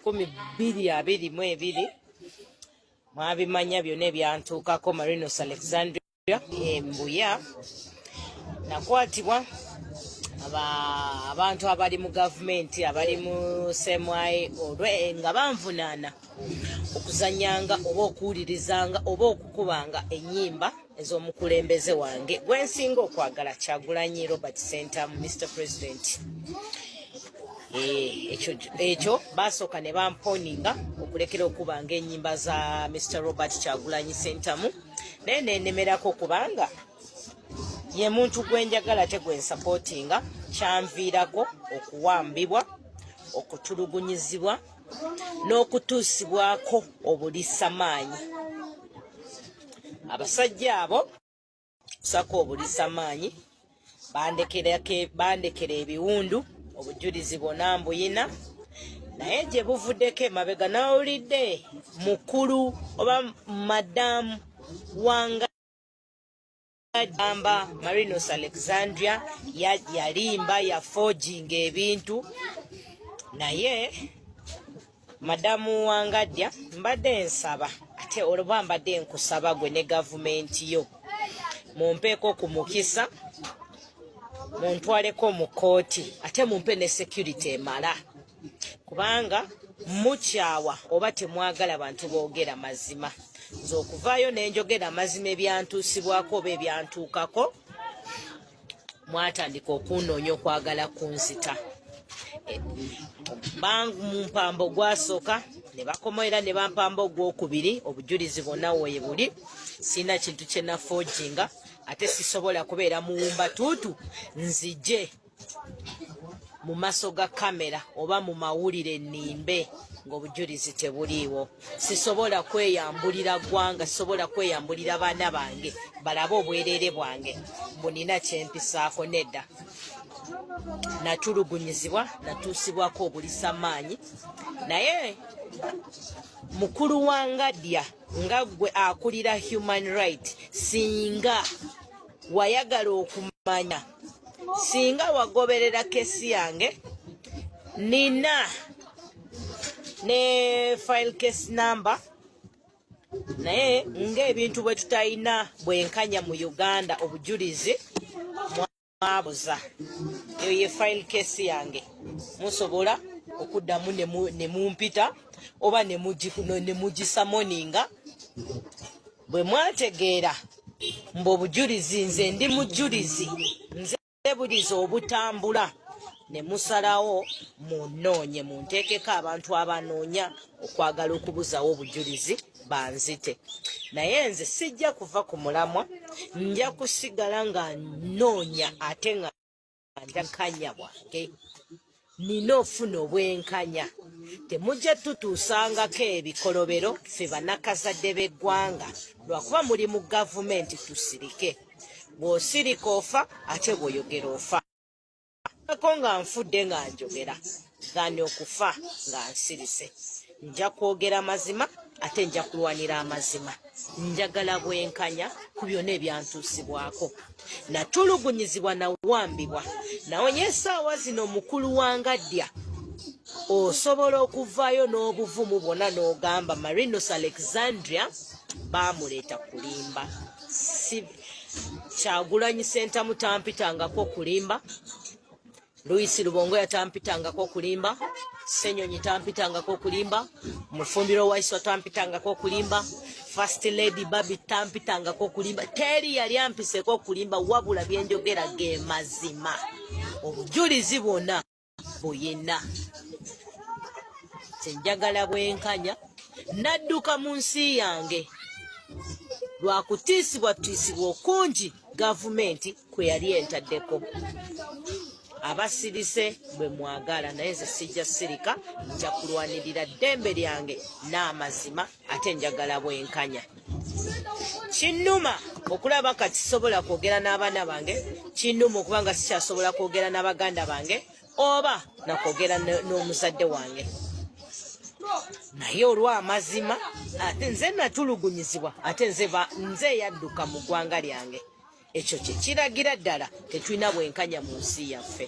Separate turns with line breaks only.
1222 mwabimanya byonna ebyantuukako. Marinos Alexandria Mbuya nakwatibwa abantu abali mu gavumenti abali mu semwaye olwe nga banvunaana okuzanyanga oba okuwulirizanga oba okukubanga ennyimba ez'omukulembeze wange gwensinga okwagala Kyagulanyi Robert Sentamu Mr. President. Ekyo basooka ne bamponinga okulekera okubanga ennyimba za Mr. Robert Kyagulanyi Sentamu naye nenemerako kubanga ye muntu gwenjagala te gwensapootinga. Kyanviirako okuwambibwa, okutulugunyizibwa n'okutuusibwako obulisamaanyi. Abasajja abo kusako obulisamaanyi bandekera ebiwundu obujulizi bwonna mbuyina naye gye buvuddeko emabega nawulidde mukulu oba madamu wanga Amba Marinos Alexandria yalimba yaforginga ebintu naye madamu Wangadya mbadde nsaba ate olwa mbadde nkusaba gwe ne gavumenti yo mumpeeko ku mukisa muntwaleko mu kooti ate mumpe ne security emala kubanga mukyawa oba temwagala bantu boogera mazima. Nze okuvaayo nenjogera amazima ebyantuusibwako oba ebyantuukako mwatandika okunoonya okwagala kunzita. Mumpamba ogwasooka ne bakomaera ne bampamba ogwokubiri obujulizi bwonna we buli sina kintu kye naforginga ate sisobola kubeera muwumba tuutu nzije mu maaso ga kamera oba mu mawulire nnimbe ng'obujulizi tebuliiwo. Sisobola kweyambulira ggwanga, sisobola kweyambulira baana bange balabe obwereere bwange bunina kyempisaako nedda. Natulugunyizibwa natuusibwako obulisamaanyi naye mukulu Wangadya nga gwe akulira human right singa wayagala okumanya singa wagoberera kesi yange nina ne file case number naye ng'ebintu bwe tutayina bwenkanya mu Uganda obujulizi mwabuza eyo ye file case yange musobola okuddamu ne mumpita oba ne mugisamoninga bwe mwategeera mbu obujulizi nze ndi mujulizi nze bulizi obutambula ne musalawo munoonye munteekeko abantu abanoonya okwagala okubuzawo obujulizi banzite naye nze sijja kuva ku mulamwa nja kusigala nga noonya ate nga njakanya bwange nina ofuna obwenkanya. Temujja tutuusangako ebikolobero ffe bannakazadde b'eggwanga lwakuba muli mu gavumenti tusirike. Bw'osirika ofa ate bw'oyogera ofa. Ko nga nfudde nga njogera gani okufa nga nsirise. Nja kwogera mazima ate nja kulwanira amazima. Njagala bwenkanya ku byonna ebyantuusibwako. Natulugunyizibwa nawambibwa nawonya essaawa zino mukulu Wangadya osobola okuvaayo n'obuvumu bwonna n'ogamba Marinos Alexandria baamuleeta kulimba. Kyagulanyi Sentamu tampitangako kulimba, Louis Lubongo yatampitangako kulimba, Senyonyi tampitangako kulimba, Mufumbiro Waiswa tampitangako kulimba, First Lady Babi tampitangako kulimba. Teri yali ampiseko kulimba wabula byenjogera ge mazima. Obujulizi bwonna buyina. Njagala bwenkanya nadduka mu nsi yange lwakutiisibwa okungi gavumenti kwe yali entaddeko. Abasirise bwe mwagala naye nze sijja sirika, nja kulwanirira ddembe lyange n'amazima ate njagala bwenkanya. Kinnuma okulaba kati sobola kwogera n'abaana bange, kinnuma okubanga sikyasobola kwogera n'abaganda bange oba nakwogera n'omuzadde wange. Naye olw'amazima ate nze natulugunyizibwa ate nze yadduka mu ggwanga lyange. Ekyo kye kiragira ddala tetulina bwenkanya mu nsi yaffe.